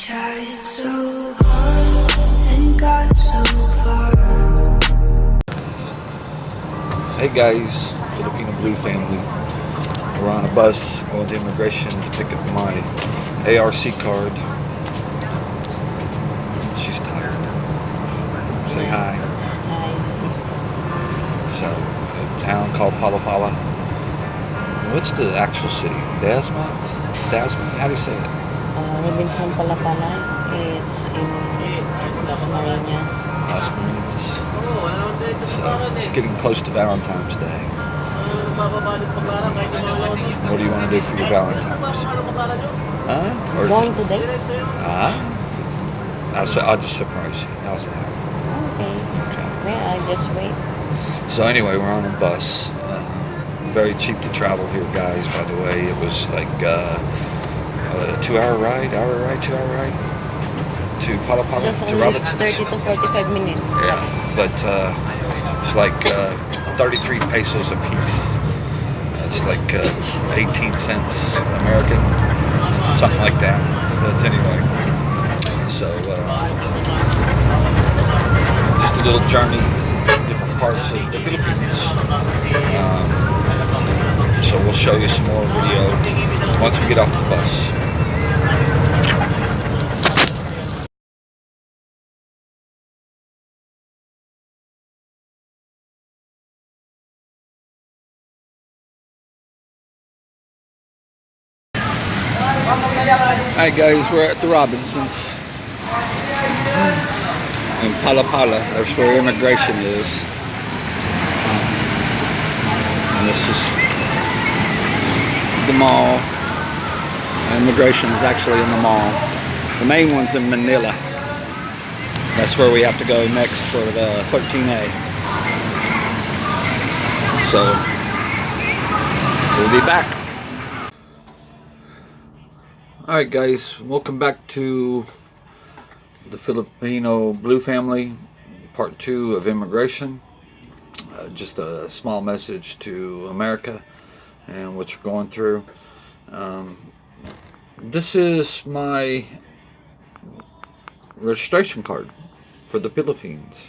tried so hard and got so far. Hey guys, Filipino Blue family. We're on a bus going to immigration to pick up my ARC card. She's tired. Say hi. Hi. So, a town called Palapala. What's the actual city? Dasma? How do you say it? Robinson Palapala. It's in Las Marinas. Las Marinas. So, it's getting close to Valentine's Day. What do you want to do for your Valentine's? Huh? Or Going today? I'll just surprise you. How's that? Okay. Well, I'll just wait. So anyway, we're on a bus. Very cheap to travel here, guys. By the way, it was like a 2-hour ride, to Palapala, Just to only Robinson. 30 to 45 minutes. Yeah, but it's like 33 pesos a piece. It's like 18 cents American, something like that. But anyway, so just a little journey, different parts of the Philippines. So we'll show you some more video once we get off the bus. Alright guys, we're at the Robinsons in Palapala. That's where immigration is. And this is the mall. Immigration is actually in the mall. The main one's in Manila. That's where we have to go next for the 13A. So we'll be back. Alright guys, welcome back to the Filipino Blue family, part 2 of immigration. Just a small message to America and what you're going through. This is my registration card for the Philippines.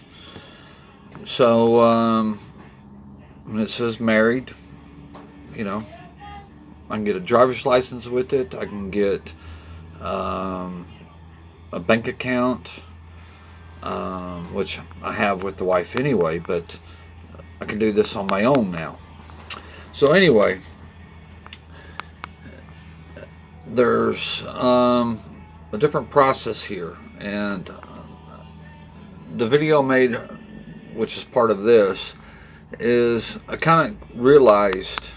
So when it says married, you know, I can get a driver's license with it. I can get a bank account, which I have with the wife anyway, but I can do this on my own now. So anyway, there's a different process here, and the video made, which is part of this, is I kind of realized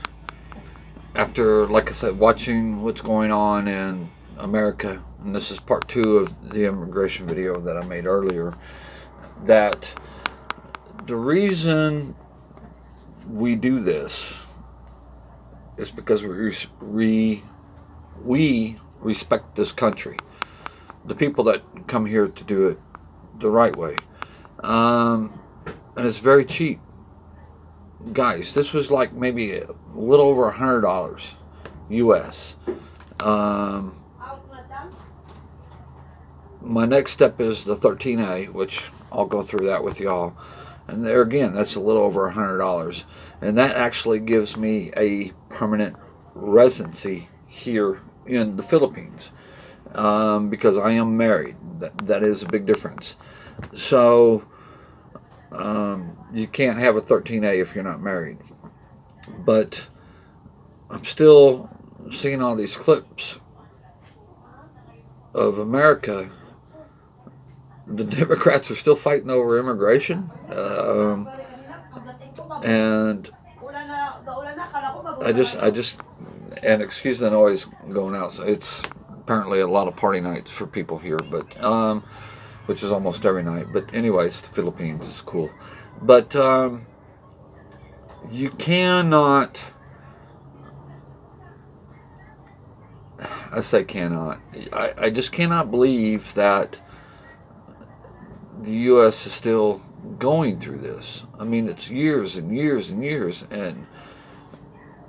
after, like I said, watching what's going on in America, and this is part 2 of the immigration video that I made earlier, that the reason we do this is because we respect this country, the people that come here to do it the right way, and it's very cheap. Guys, this was like maybe a little over $100 U.S. My next step is the 13A, which I'll go through that with y'all. And there again, that's a little over $100. And that actually gives me a permanent residency here in the Philippines, because I am married. That is a big difference. So you can't have a 13A if you're not married. But I'm still seeing all these clips of America. The Democrats are still fighting over immigration, and I just, and excuse the noise going out. So it's apparently a lot of party nights for people here, but which is almost every night. But anyways, the Philippines is cool. But you cannot, I say cannot, I just cannot believe that the U.S. is still going through this. I mean, it's years and years and years, and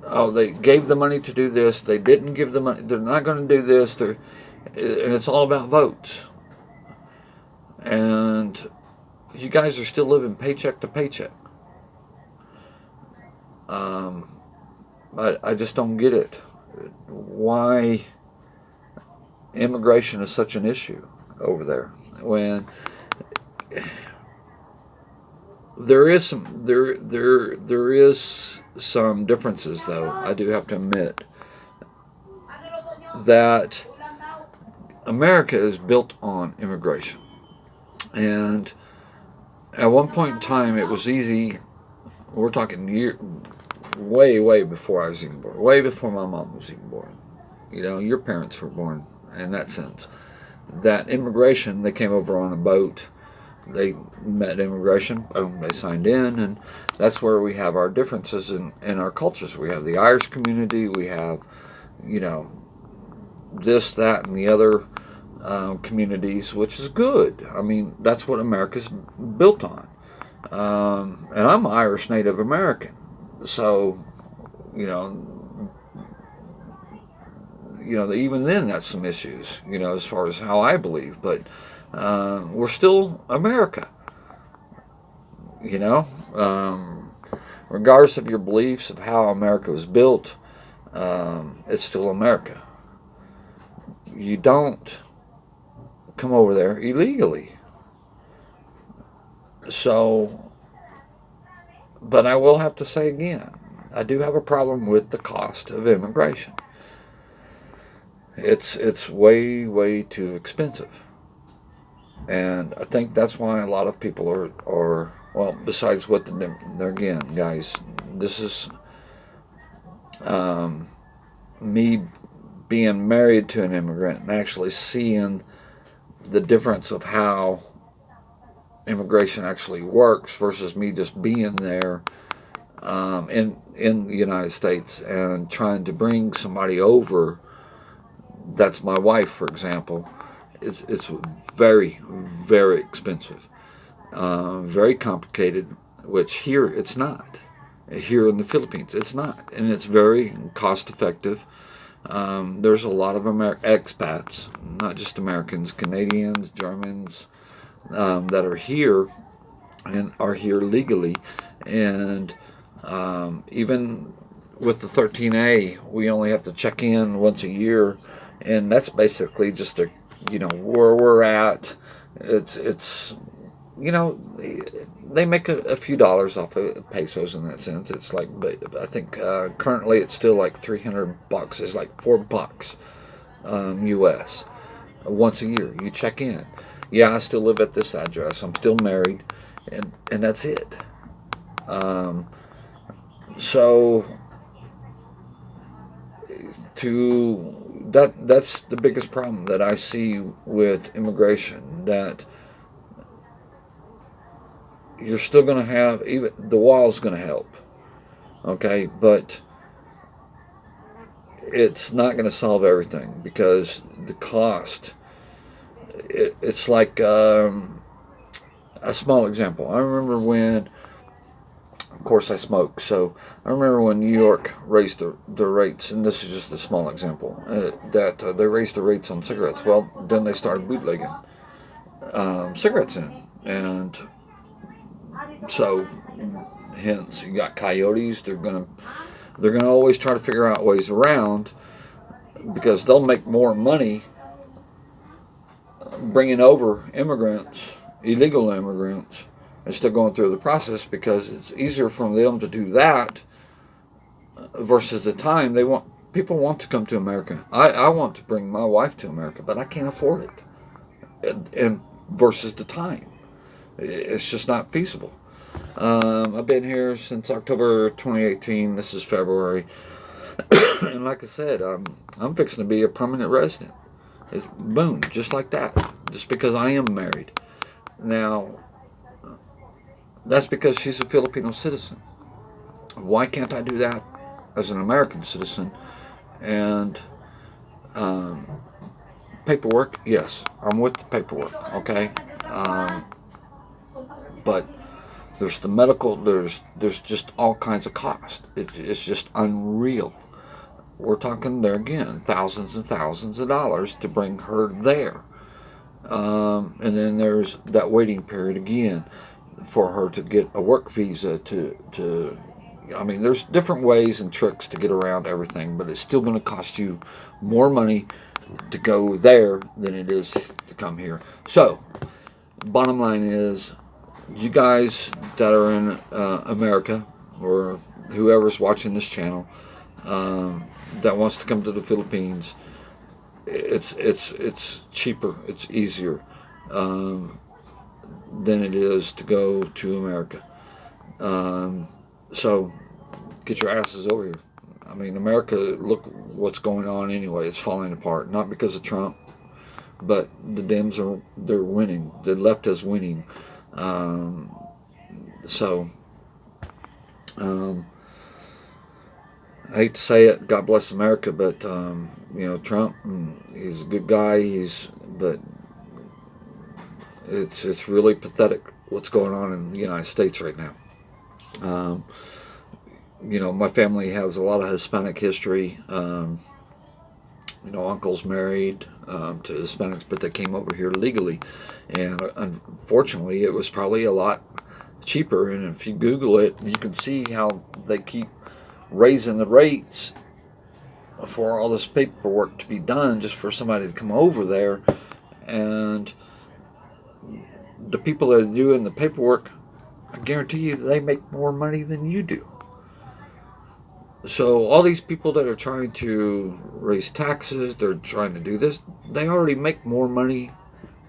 oh, they gave the money to do this, they didn't give the money, they're not going to do this, and it's all about votes. And you guys are still living paycheck to paycheck. I just don't get it. Why immigration is such an issue over there when there is some differences, though. I do have to admit that America is built on immigration, and at one point in time it was easy. We're talking way before I was even born, way before my mom was even born. You know, your parents were born in that sense. That immigration, they came over on a boat. They met immigration, boom, they signed in, and that's where we have our differences in our cultures. We have the Irish community, we have, you know, this, that, and the other communities, which is good. I mean, that's what America's built on. And I'm Irish Native American, so, you know, even then that's some issues, you know, as far as how I believe, but we're still America, you know, regardless of your beliefs of how America was built, it's still America. You don't come over there illegally. So, but I will have to say again, I do have a problem with the cost of immigration. It's way too expensive. And I think that's why a lot of people are well, besides what they're, again, guys, this is me being married to an immigrant and actually seeing the difference of how immigration actually works versus me just being there in the United States and trying to bring somebody over. That's my wife, for example. It's very expensive, very complicated. Which here it's not. Here in the Philippines, it's not, and it's very cost effective. There's a lot of expats, not just Americans, Canadians, Germans, that are here and are here legally, and even with the 13A, we only have to check in once a year, and that's basically just a, you know, where we're at. It's you know, they make a few dollars off of pesos in that sense. It's like, but I think currently it's still like $300. It's like $4 U.S. Once a year. You check in. Yeah, I still live at this address. I'm still married, and that's it. So that's the biggest problem that I see with immigration, that you're still going to have, even the wall's going to help, okay, but it's not going to solve everything because the cost, it's like a small example. I remember when, of course I smoke, so I remember when New York raised the rates, and this is just a small example, that they raised the rates on cigarettes. Well, then they started bootlegging cigarettes in, and so hence you got coyotes. They're gonna always try to figure out ways around, because they'll make more money bringing over immigrants, illegal immigrants, and still going through the process, because it's easier for them to do that versus the time people want to come to America. I want to bring my wife to America, but I can't afford it, and versus the time, it's just not feasible. I've been here since October 2018. This is February. And like I said, I'm fixing to be a permanent resident. It's boom, just like that. Just because I am married. Now, that's because she's a Filipino citizen. Why can't I do that as an American citizen? And paperwork, yes, I'm with the paperwork, okay? But there's the medical, there's just all kinds of cost. It's just unreal. we're talking there again, thousands and thousands of dollars to bring her there. And then there's that waiting period again for her to get a work visa I mean, there's different ways and tricks to get around everything, but it's still going to cost you more money to go there than it is to come here. So, bottom line is, you guys that are in America, or whoever's watching this channel, that wants to come to the Philippines, it's cheaper, it's easier than it is to go to America. So get your asses over here. I mean, America, look what's going on anyway. It's falling apart, not because of Trump, but the Dems they're winning. The left is winning. So I hate to say it, God bless America, but Trump, he's a good guy. But it's really pathetic what's going on in the United States right now. My family has a lot of Hispanic history. Uncles married to Hispanics, but they came over here legally, and unfortunately, it was probably a lot cheaper. And if you Google it, you can see how they keep raising the rates for all this paperwork to be done just for somebody to come over there, and the people that are doing the paperwork, I guarantee you, they make more money than you do. So all these people that are trying to raise taxes, they're trying to do this, they already make more money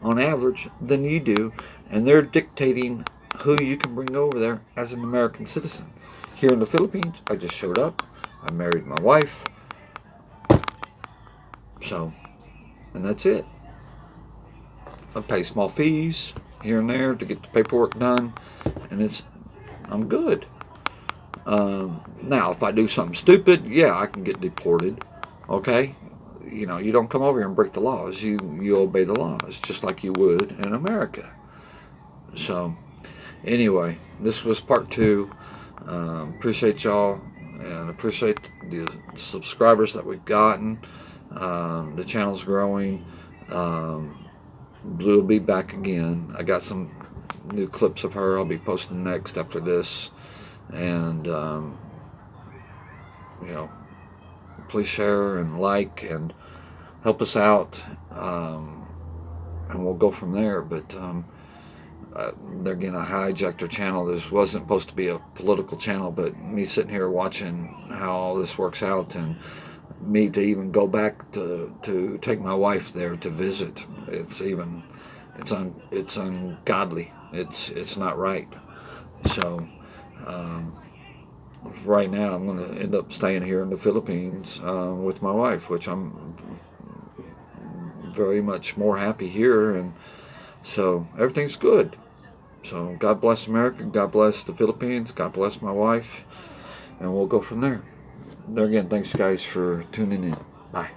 on average than you do, and they're dictating who you can bring over there as an American citizen. Here in the Philippines, I just showed up, I married my wife, and that's it. I pay small fees here and there to get the paperwork done, and I'm good. Now, if I do something stupid, yeah, I can get deported. Okay, you don't come over here and break the laws. You obey the laws just like you would in America. So, anyway, this was part 2. Appreciate y'all, and appreciate the subscribers that we've gotten. The channel's growing. Blue will be back again. I got some new clips of her I'll be posting next after this. And please share and like and help us out, and we'll go from there. But there again, I hijacked our channel. This wasn't supposed to be a political channel, but me sitting here watching how all this works out, and me to even go back to take my wife there to visit, it's ungodly. It's not right. So right now I'm going to end up staying here in the Philippines with my wife, which I'm very much more happy here, and so everything's good. So God bless America, God bless the Philippines, God bless my wife, and we'll go from there. There again, thanks guys for tuning in. Bye.